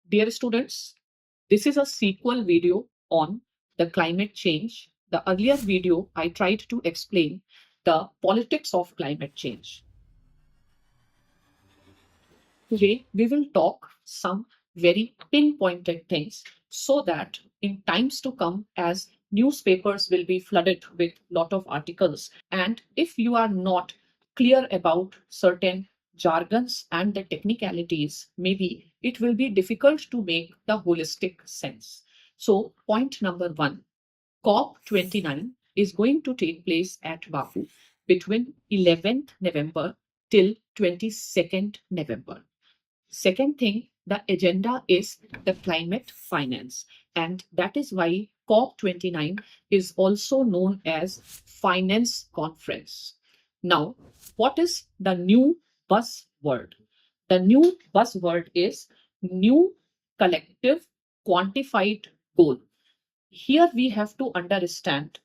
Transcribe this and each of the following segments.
Dear students, this is a sequel video on the climate change. The earlier video, I tried to explain the politics of climate change. Today, we will talk some very pinpointed things so that in times to come, as newspapers will be flooded with lot of articles, and if you are not clear about certain jargons and the technicalities, maybe it will be difficult to make the holistic sense. So, point number one, COP29 is going to take place at Baku between 11th November till 22nd November. Second thing, the agenda is the climate finance. And that is why COP29 is also known as Finance Conference. Now, what is the new buzzword? The new buzzword is new collective quantified goal. Here we have to understand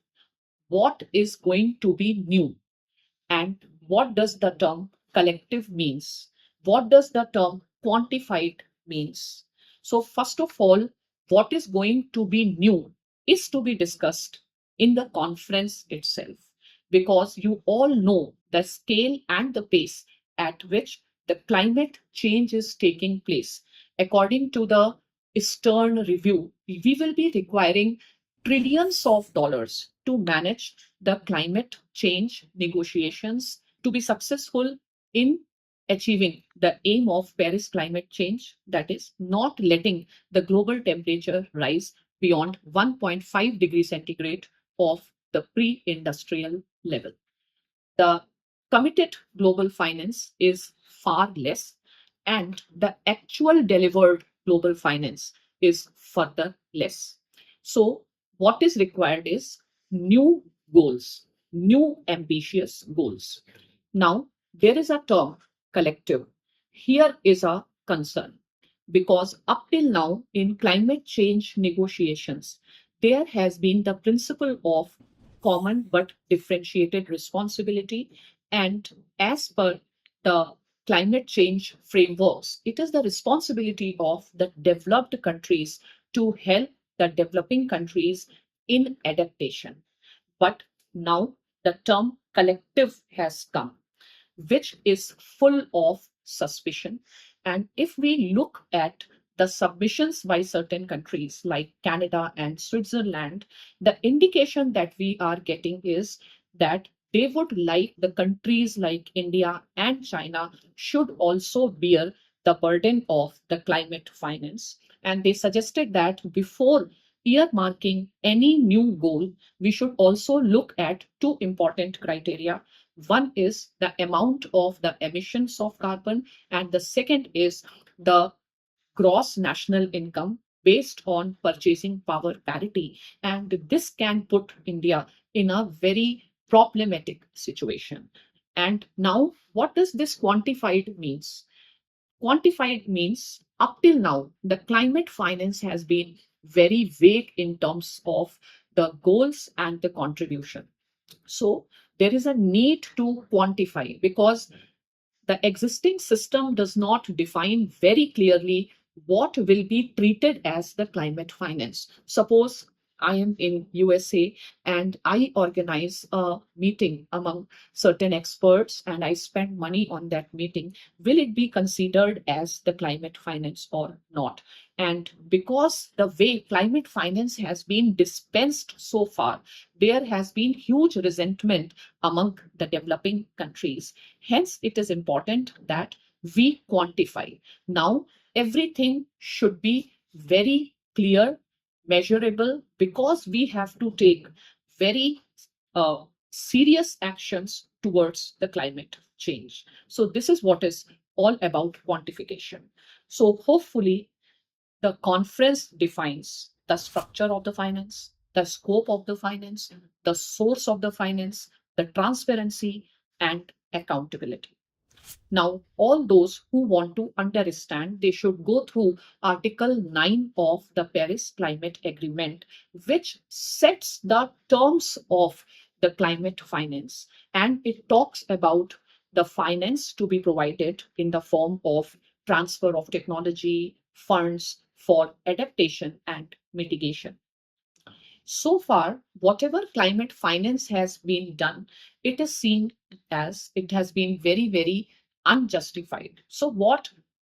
what is going to be new and what does the term collective means? What does the term quantified means? So first of all, what is going to be new is to be discussed in the conference itself, because you all know the scale and the pace at which the climate change is taking place. According to the Stern review, we will be requiring trillions of dollars to manage the climate change negotiations to be successful in achieving the aim of Paris climate change, that is, not letting the global temperature rise beyond 1.5 degrees centigrade of the pre industrial level. The committed global finance is far less, and the actual delivered global finance is further less. So, what is required is new goals, new ambitious goals. Now, there is a term collective. Here is a concern, because up till now in climate change negotiations, there has been the principle of common but differentiated responsibility. And as per the climate change frameworks, it is the responsibility of the developed countries to help the developing countries in adaptation. But now the term collective has come, which is full of suspicion. And if we look at the submissions by certain countries like Canada and Switzerland, the indication that we are getting is that they would like the countries like India and China should also bear the burden of the climate finance. And they suggested that before earmarking any new goal, we should also look at two important criteria. One is the amount of the emissions of carbon, and the second is the gross national income based on purchasing power parity. And this can put India in a very problematic situation. And now, what does this quantified means? Quantified means up till now, the climate finance has been very vague in terms of the goals and the contribution. So there is a need to quantify, because the existing system does not define very clearly what will be treated as the climate finance. Suppose I am in USA and I organize a meeting among certain experts and I spend money on that meeting. Will it be considered as the climate finance or not? And because the way climate finance has been dispensed so far, there has been huge resentment among the developing countries. Hence, it is important that we quantify. Now, everything should be very clear, measurable, because we have to take very serious actions towards the climate change. So, this is what is all about quantification. So, hopefully, the conference defines the structure of the finance, the scope of the finance, the source of the finance, the transparency, and accountability. Now, all those who want to understand, they should go through Article 9 of the Paris Climate Agreement, which sets the terms of the climate finance. And it talks about the finance to be provided in the form of transfer of technology, funds, for adaptation and mitigation. So far, whatever climate finance has been done, it is seen as it has been very, very unjustified. So, what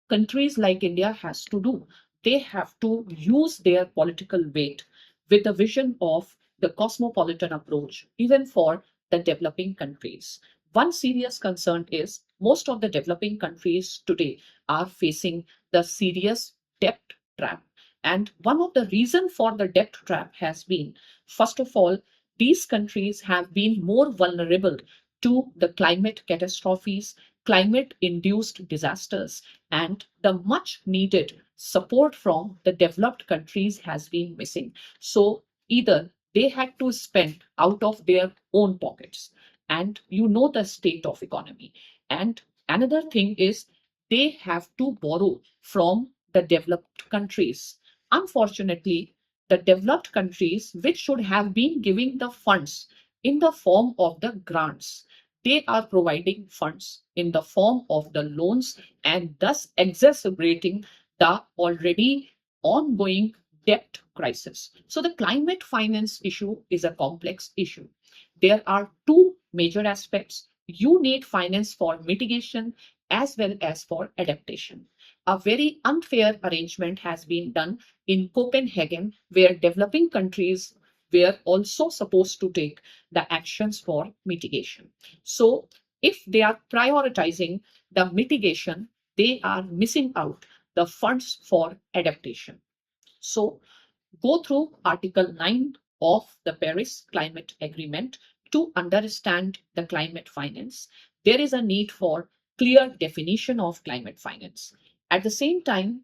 countries like India has to do? They have to use their political weight with the vision of the cosmopolitan approach, even for the developing countries. One serious concern is most of the developing countries today are facing the serious debt trap, and one of the reasons for the debt trap has been, first of all, these countries have been more vulnerable to the climate catastrophes, climate induced disasters, and the much needed support from the developed countries has been missing. So either they had to spend out of their own pockets, and you know the state of economy. And another thing is they have to borrow from the developed countries. Unfortunately, the developed countries, which should have been giving the funds in the form of the grants, they are providing funds in the form of the loans and thus exacerbating the already ongoing debt crisis. So, the climate finance issue is a complex issue. There are two major aspects. You need finance for mitigation as well as for adaptation. A very unfair arrangement has been done in Copenhagen, where developing countries were also supposed to take the actions for mitigation. So, if they are prioritizing the mitigation, they are missing out the funds for adaptation. So, go through Article 9 of the Paris Climate Agreement to understand the climate finance. There is a need for clear definition of climate finance. At the same time,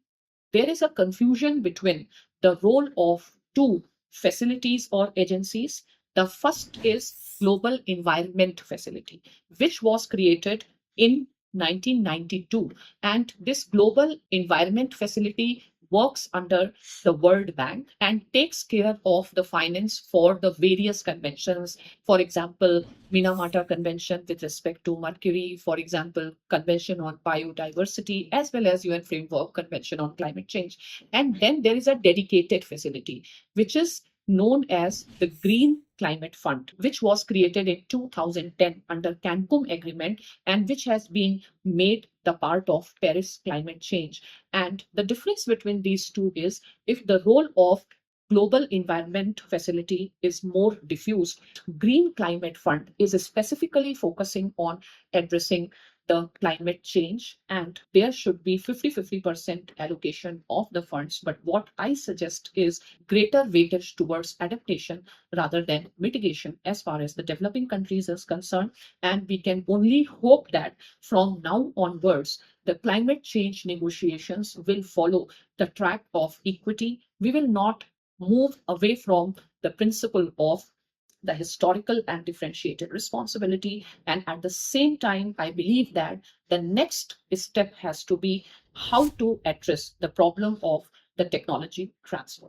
there is a confusion between the role of two facilities or agencies. The first is Global Environment Facility, which was created in 1992. And this Global Environment Facility works under the World Bank and takes care of the finance for the various conventions. For example, Minamata Convention with respect to mercury, for example, Convention on Biodiversity, as well as UN Framework Convention on Climate Change. And then there is a dedicated facility, which is known as the Green Climate Fund, which was created in 2010 under Cancun Agreement and which has been made the part of Paris climate change. And the difference between these two is if the role of Global Environment Facility is more diffuse, Green Climate Fund is specifically focusing on addressing the climate change, and there should be 50-50% allocation of the funds. But what I suggest is greater weightage towards adaptation rather than mitigation as far as the developing countries is concerned. And we can only hope that from now onwards, the climate change negotiations will follow the track of equity. We will not move away from the principle of the historical and differentiated responsibility. And at the same time, I believe that the next step has to be how to address the problem of the technology transfer.